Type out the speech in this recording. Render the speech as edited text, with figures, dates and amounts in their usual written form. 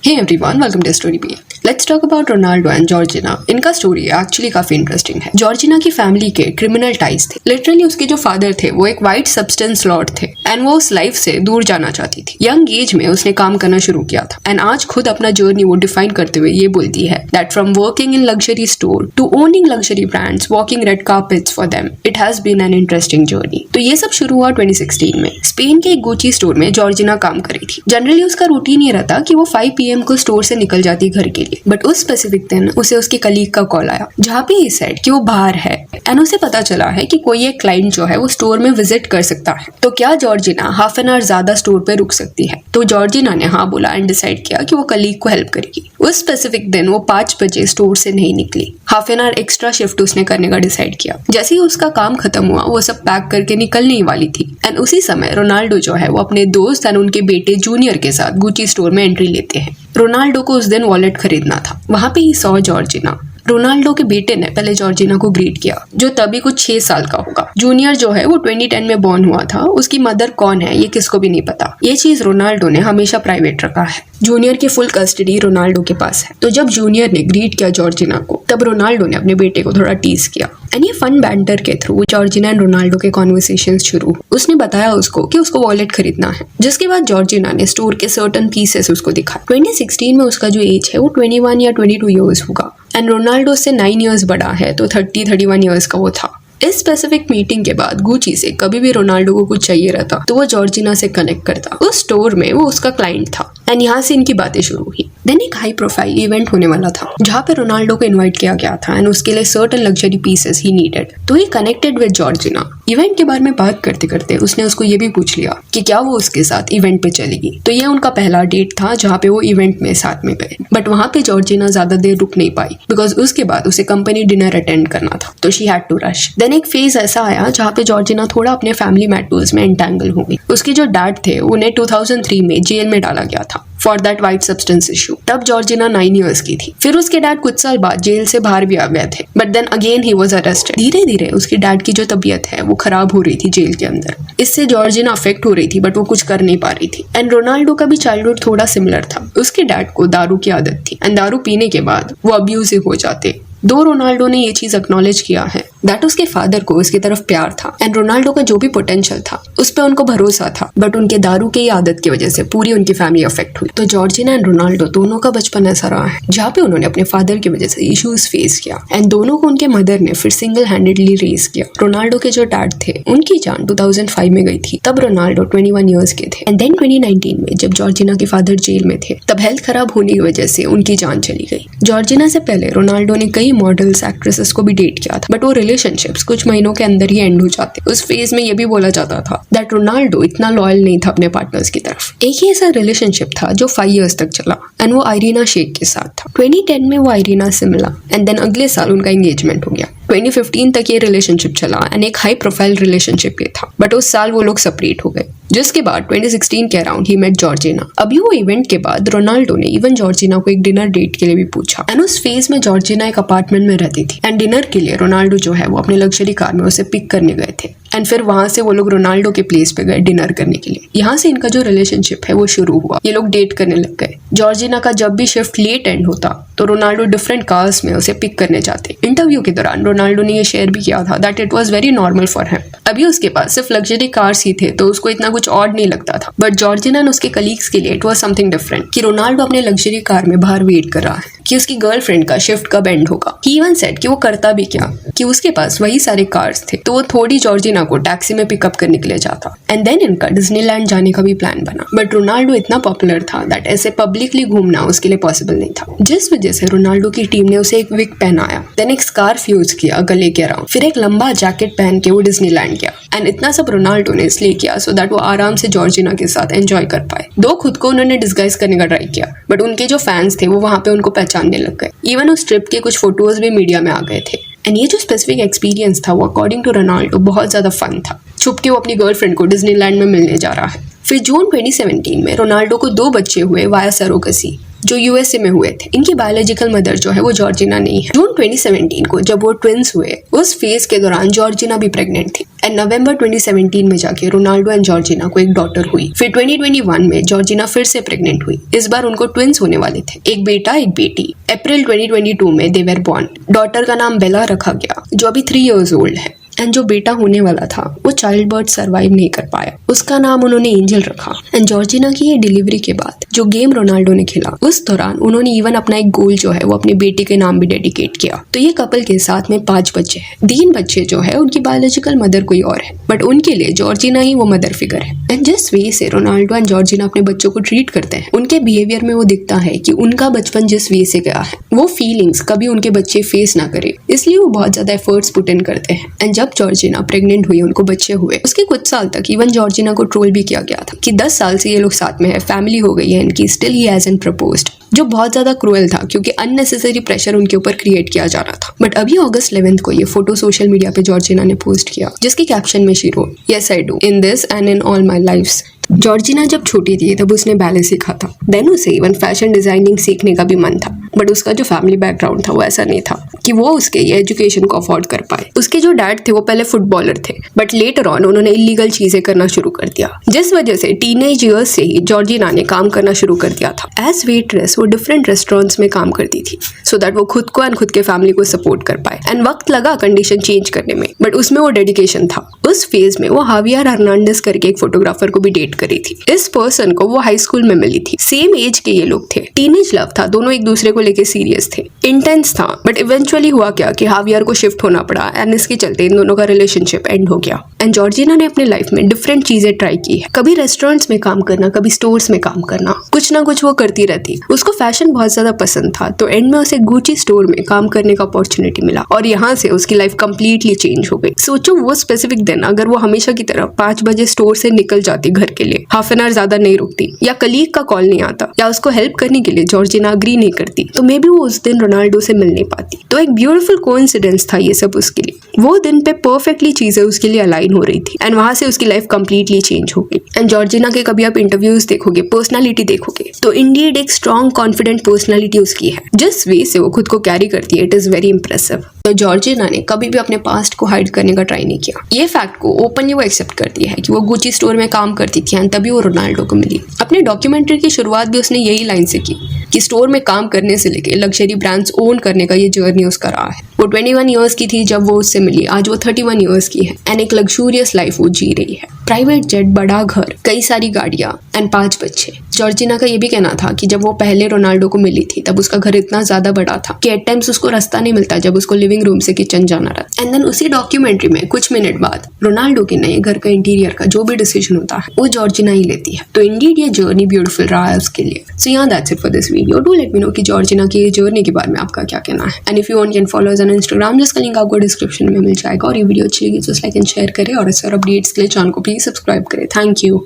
Hey everyone, welcome to story B. Let's talk about Ronaldo and Georgina. इनका story actually काफी interesting है। Georgina की family के criminal ties थे। Literally उसके जो फादर थे वो एक वाइट सब्सटेंस लॉर्ड थे एंड वो उस लाइफ से दूर जाना चाहती थी। यंग एज में उसने काम करना शुरू किया था एंड आज खुद अपना जर्नी वो डिफाइन करते हुए ये बोलती है that from working in luxury store to owning luxury brands, walking red carpets for them, it has been an interesting journey. तो ये सब शुरू हुआ 2016 में। स्पेन के एक गुची स्टोर में जॉर्जिना काम कर रही थी। जनरली उसका रूटीन ये रहता कि वो 5 PM को स्टोर से निकल जाती घर के लिए, बट उस स्पेसिफिक दिन उसे उसके कलीग का कॉल आया जहाँ पे ही सेड कि वो बाहर है एंड उसे पता चला है कि कोई एक क्लाइंट जो है वो स्टोर में विजिट कर सकता है। तो क्या जॉर्जिना हाफ एन आवर ज्यादा स्टोर पे रुक सकती है? तो जॉर्जिना ने हाँ बोला एंड डिसाइड किया कि वो कलीग को हेल्प करेगी। उस स्पेसिफिक दिन वो 5 बजे स्टोर से नहीं निकली। Half an hour extra shift उसने करने का डिसाइड किया। जैसे ही उसका काम खत्म हुआ वो सब पैक करके निकलने ही वाली थी एंड उसी समय रोनाल्डो जो है वो अपने दोस्त एंड उनके बेटे जूनियर के साथ गुची स्टोर में एंट्री लेते हैं। रोनाल्डो को उस दिन वॉलेट खरीदना था। वहां पे ही सॉ जॉर्जिना। रोनाल्डो के बेटे ने पहले जॉर्जिना को ग्रीट किया, जो तभी कुछ 6 साल का होगा। जूनियर जो है वो 2010 में बॉर्न हुआ था। उसकी मदर कौन है ये किसको भी नहीं पता। ये चीज रोनाल्डो ने हमेशा प्राइवेट रखा है। जूनियर की फुल कस्टडी रोनाल्डो के पास है। तो जब जूनियर ने ग्रीट किया जॉर्जिना को, तब रोनाल्डो ने अपने बेटे को थोड़ा टीज किया एंड ये फन बैंटर के थ्रू जॉर्जिना एंड रोनाल्डो के कॉन्वर्सेशन शुरू। उसने बताया उसको कि उसको वॉलेट खरीदना है, जिसके बाद जॉर्जिना ने स्टोर के सर्टन पीसेस उसको दिखाए। 2016 में उसका जो एज है वो 21 या 22 ईयर्स होगा एंड रोनाल्डो से 9 ईयर्स बड़ा है, तो 30-31 ईयर्स का वो था। इस स्पेसिफिक मीटिंग के बाद गुची से कभी भी रोनाल्डो को कुछ चाहिए रहता तो वो जॉर्जिना से कनेक्ट करता। उस स्टोर में वो उसका क्लाइंट था एंड यहाँ से इनकी बातें शुरू हुई। देन एक हाई प्रोफाइल इवेंट होने वाला था जहाँ पे रोनाल्डो को इनवाइट किया गया था एंड उसके लिए certain luxury pieces he needed. तो ही कनेक्टेड विद जॉर्जिना। इवेंट के बारे में बात करते करते उसने उसको ये भी पूछ लिया कि क्या वो उसके साथ इवेंट पे चलेगी। तो ये उनका पहला डेट था जहाँ पे वो इवेंट में साथ में गए, बट वहाँ पे जॉर्जिना ज्यादा देर रुक नहीं पाई बिकॉज उसके बाद उसे कंपनी डिनर अटेंड करना था, तो she had to rush. Then एक फेज ऐसा आया जहाँ पे जॉर्जिना थोड़ा अपने फैमिली मैटर्स में एंटेंगल हो गई। उसके जो डैड थे उन्हें 2003 में जेल में डाला गया था for that white substance issue. तब जॉर्जिना 9 ईयर्स की थी। फिर उसके डैड कुछ साल बाद जेल से बाहर भी आ गए थे, but then again he was arrested. धीरे धीरे उसके डैड की जो तबीयत है वो खराब हो रही थी जेल के अंदर। इससे जॉर्जिना अफेक्ट हो रही थी बट वो कुछ कर नहीं पा रही थी। एंड रोनाल्डो का भी चाइल्डहुड थोड़ा सिमिलर था। उसके डैड को दारू की आदत थी एंड दारू पीने के बाद वो अब्यूजिव हो जाते। दो रोनाल्डो ने ये चीज एक्नॉलेज किया है दैट उसके फादर को उसकी तरफ प्यार था एंड रोनाल्डो का जो भी पोटेंशियल था उस पर उनको भरोसा था, बट उनके दारू के आदत की वजह से पूरी उनकी फैमिली अफेक्ट हुई। तो जॉर्जिना एंड रोनाल्डो दोनों का बचपन ऐसा रहा है जहाँ पे उन्होंने अपने फादर की वजह से इश्यूज फेस किया एंड दोनों को उनके मदर ने फिर सिंगल हैंडेडली रेज किया। रोनाल्डो के जो डैड थे उनकी जान 2005 में गई थी, तब रोनाल्डो 21 ईयर्स के थे। एंड देन 2019 में जब जॉर्जिना के फादर जेल में थे तब हेल्थ खराब होने की वजह से उनकी जान चली गई। जॉर्जिना से पहले रोनाल्डो ने कई मॉडल्स एक्ट्रेसेस को भी डेट किया था, बट वो रिलेशनशिप्स कुछ महीनों के अंदर ही एंड हो जाते। उस फेज में ये भी बोला जाता था दैट रोनाल्डो इतना लॉयल नहीं था अपने पार्टनर्स की तरफ। एक ही ऐसा रिलेशनशिप था जो 5 इयर्स तक चला एंड वो आइरीना शेख के साथ था। 2010 में वो आइरीना से मिला एंड देन अगले साल उनका एंगेजमेंट हो गया। 2015 तक ये रिलेशनशिप चला एंड एक हाई प्रोफाइल रिलेशनशिप ये था, बट उस साल वो लोग सेपरेट हो गए, जिसके बाद 2016 के अराउंड ही मेट जॉर्जिना। अभी वो इवेंट के बाद रोनाल्डो ने इवन जॉर्जिना को एक डिनर डेट के लिए भी पूछा एंड उस फेज में जॉर्जिना एक अपार्टमेंट में रहती थी एंड डिनर के लिए रोनाल्डो जो है वो अपने लग्जरी कार में उसे पिक करने गए थे एंड फिर वहां से वो लोग रोनाल्डो के प्लेस पे गए डिनर करने के लिए। यहाँ से इनका जो रिलेशनशिप है वो शुरू हुआ। ये लोग डेट करने लग गए। जॉर्जिना का जब भी शिफ्ट लेट एंड होता तो रोनाल्डो डिफरेंट कार्स में उसे पिक करने जाते। इंटरव्यू के दौरान रोनाल्डो ने ये शेयर भी किया था that it was very normal for him. अभी उसके पास सिर्फ लग्जरी कार्स ही थे तो उसको इतना कुछ ऑड नहीं लगता था, बट जॉर्जिना और उसके कलीग्स के लिए इट वाज समथिंग डिफरेंट कि रोनाल्डो अपने लग्जरी कार में बाहर वेट कर रहा है कि उसकी गर्लफ्रेंड का शिफ्ट कब एंड होगा। ही इवन सेड कि वो करता भी क्या कि उसके पास वही सारे कार्स थे तो वो थोड़ी जॉर्जिना को टैक्सी में पिकअप करने के लिए जाता एंड देन इनका डिज्नीलैंड जाने का भी प्लान बना। बट रोनाल्डो इतना पॉपुलर था दैट ऐसे पब्लिकली घूमना उसके लिए पॉसिबल नहीं था, जिस वजह से रोनाल्डो की टीम ने उसे एक विग पहनाया, देन एक स्कार्फ यूज किया गले के अराउंड, फिर एक लंबा जैकेट पहन के वो डिज्नीलैंड गया एंड इतना सब रोनाल्डो ने इसलिए किया सो दैट वो आराम से जॉर्जिना के साथ एंजॉय कर पाए। दो खुद को उन्होंने डिस्गाइज करने का ट्राई किया, बट उनके जो फैंस थे वो वहां पे उनको पहचानने लग गए। इवन उस ट्रिप के कुछ फोटोज भी मीडिया में आ गए थे एंड ये जो स्पेसिफिक एक्सपीरियंस था वो अकॉर्डिंग टू रोनाल्डो बहुत ज्यादा फन था। छुप के वो अपनी गर्लफ्रेंड को डिज्नीलैंड में मिलने जा रहा है। फिर जून 2017 में रोनाल्डो को 2 बच्चे हुए वाया सरोगसी, जो यूएसए में हुए थे। इनकी बायोलॉजिकल मदर जो है वो जॉर्जिना नहीं है। जून 2017 को जब वो ट्विंस हुए उस फेज के दौरान जॉर्जिना भी प्रेग्नेंट थी एंड नवंबर 2017 में जाके रोनाल्डो एंड जॉर्जिना को एक डॉटर हुई। फिर 2021 में जॉर्जिना फिर से प्रेग्नेंट हुई। इस बार उनको ट्विंस होने वाले थे, एक बेटा एक बेटी। अप्रैल 2022 में दे वर बॉर्न। डॉटर का नाम बेला रखा गया, जो अभी 3 years ओल्ड है। एंड जो बेटा होने वाला था वो चाइल्ड बर्थ सर्वाइव नहीं कर पाया, उसका नाम उन्होंने एंजल रखा। एंड जॉर्जिना की ये डिलीवरी के बाद जो गेम रोनाल्डो ने खेला, उस दौरान उन्होंने इवन अपना एक गोल जो है वो अपने बेटे के नाम भी डेडिकेट किया। तो ये कपल के साथ में 5 बच्चे हैं। 3 बच्चे जो है उनकी बायोलॉजिकल मदर कोई और है, बट उनके लिए जॉर्जिना ही वो मदर फिगर है। एंड जिस वे से रोनाल्डो एंड जॉर्जिना अपने बच्चों को ट्रीट करते हैं, उनके बिहेवियर में वो दिखता है कि उनका बचपन जिस वे से गया है वो फीलिंग्स कभी उनके बच्चे फेस ना करे, इसलिए वो बहुत ज्यादा एफर्ट्स पुट इन करते हैं। एंड जब जॉर्जिना प्रेग्नेंट हुई, उनको बच्चे हुए, उसके कुछ साल तक इवन जॉर्जिना को ट्रोल भी किया गया था कि 10 साल से ये लोग साथ में है, फैमिली हो गई है इनकी, स्टिल ही हैजंट प्रपोज्ड, जो बहुत ज्यादा क्रूएल था क्योंकि अननेसेसरी प्रेशर उनके ऊपर क्रिएट किया जा रहा था। बट अभी अगस्त 11 को ये फोटो सोशल मीडिया पे जॉर्जिना ने पोस्ट किया, जिसके कैप्शन में she wrote, yes I do in this and in all my lifes. Georgina जब छोटी थी तब उसने बैले सीखा था, देन उसे इवन फैशन डिजाइनिंग सीखने का भी मन था, बट उसका जो फैमिली बैकग्राउंड था वो ऐसा नहीं था कि वो उसके ये एजुकेशन को अफोर्ड कर पाए। उसके जो डैड थे वो पहले फुटबॉलर थे, बट लेटर ऑन उन्होंने इलीगल चीजें करना शुरू कर दिया, जिस वजह से टीनेज ईयर्स से ही जॉर्जिना ने काम करना शुरू कर दिया था। एज वेट्रेस वो डिफरेंट रेस्टोरेंट्स में काम करती थी, सो दैट वो खुद को एंड खुद के फैमिली को सपोर्ट कर पाए। एंड वक्त लगा कंडीशन चेंज करने में, बट उसमें वो डेडिकेशन था। उस फेज में वो हावियर हर्नांडेज करके एक फोटोग्राफर को भी डेट करी थी। इस पर्सन को वो हाई स्कूल में मिली थी, सेम एज के ये लोग थे, टीनेज लव था, दोनों एक दूसरे को लेके सीरियस थे, इंटेंस था। बट इवेंचुअली हुआ क्या कि हावियर को शिफ्ट होना पड़ा एंड इसके चलते इन दोनों का रिलेशनशिप एंड हो गया। एंड जॉर्जिना ने अपने लाइफ में डिफरेंट चीजें ट्राई की है, कभी रेस्टोरेंट्स में काम करना, कभी स्टोर्स में काम करना, कुछ ना कुछ वो करती रहती। उसको फैशन बहुत ज्यादा पसंद था, तो एंड में उसे गुची स्टोर में काम करने का अपॉर्चुनिटी मिला और यहाँ से उसकी लाइफ कंप्लीटली चेंज हो गई। सोचो वो स्पेसिफिक दिन अगर वो हमेशा की तरह 5 बजे स्टोर से निकल जाती घर के लिए, हाफ एन आवर ज्यादा नहीं रुकती, या कलीग का कॉल नहीं आता, या उसको हेल्प करने के लिए जॉर्जिना अग्री नहीं करती, तो मे बी वो उस दिन रोनाल्डो से मिल नहीं पाती। तो एक ब्यूटीफुल कोइंसिडेंस था ये सब उसके लिए। वो दिन पे परफेक्टली चीजें उसके लिए अलाइन हो रही थी एंड वहां से उसकी लाइफ कंप्लीटली चेंज हो गई। एंड जॉर्जिना के कभी आप इंटरव्यूज देखोगे, पर्सनालिटी देखोगे, तो इंडीड एक स्ट्रॉन्ग कॉन्फिडेंट पर्सनालिटी उसकी है। जिस वे से वो खुद को कैरी करती है, इट इज वेरी इंप्रेसिव। तो जॉर्जिना ने कभी भी अपने पास्ट को हाइड करने का ट्राई नहीं किया। ये फैक्ट को ओपनली वो एक्सेप्ट करती है कि वो गुची स्टोर में काम करती थी एंड तभी वो रोनाल्डो को मिली। अपने डॉक्यूमेंट्री की शुरुआत भी उसने यही लाइन से की कि स्टोर में काम करने से लेके लग्जरी ब्रांड्स ओन करने का ये जर्नी उसका रहा है। वो 21 ईयर्स की थी जब वो उससे मिली, आज वो 31 ईयर्स की है एंड एक लग्जूरियस लाइफ वो जी रही है। प्राइवेट जेट, बड़ा घर, कई सारी गाड़ियां एंड 5 बच्चे। जॉर्जिना का ये भी कहना था कि जब वो पहले रोनाल्डो को मिली थी तब उसका घर इतना ज्यादा बड़ा था कि एट टाइम्स उसको रास्ता नहीं मिलता जब उसको लिविंग रूम से किचन जाना रहा। एंड देन उसी डॉक्यूमेंट्री में कुछ मिनट बाद रोनाल्डो के नए घर का इंटीरियर का जो भी डिसीजन होता है वो जॉर्जिना ही लेती है। तो इंडीड ये जर्नी ब्यूटीफुल रहा है उसके लिए। सो yeah, that's it for this video. Do let me know कि जॉर्जिना की ये जर्नी के बारे में आपका क्या कहना है। And if you want can follow us on Instagram, जिसका लिंक आपको डिस्क्रिप्शन में मिल जाएगा। और ये वीडियो अच्छी लगी तो लाइक एंड शेयर करें और इस और अपडेट्स के लिए चैनल को प्लीज सब्सक्राइब करें। Thank you.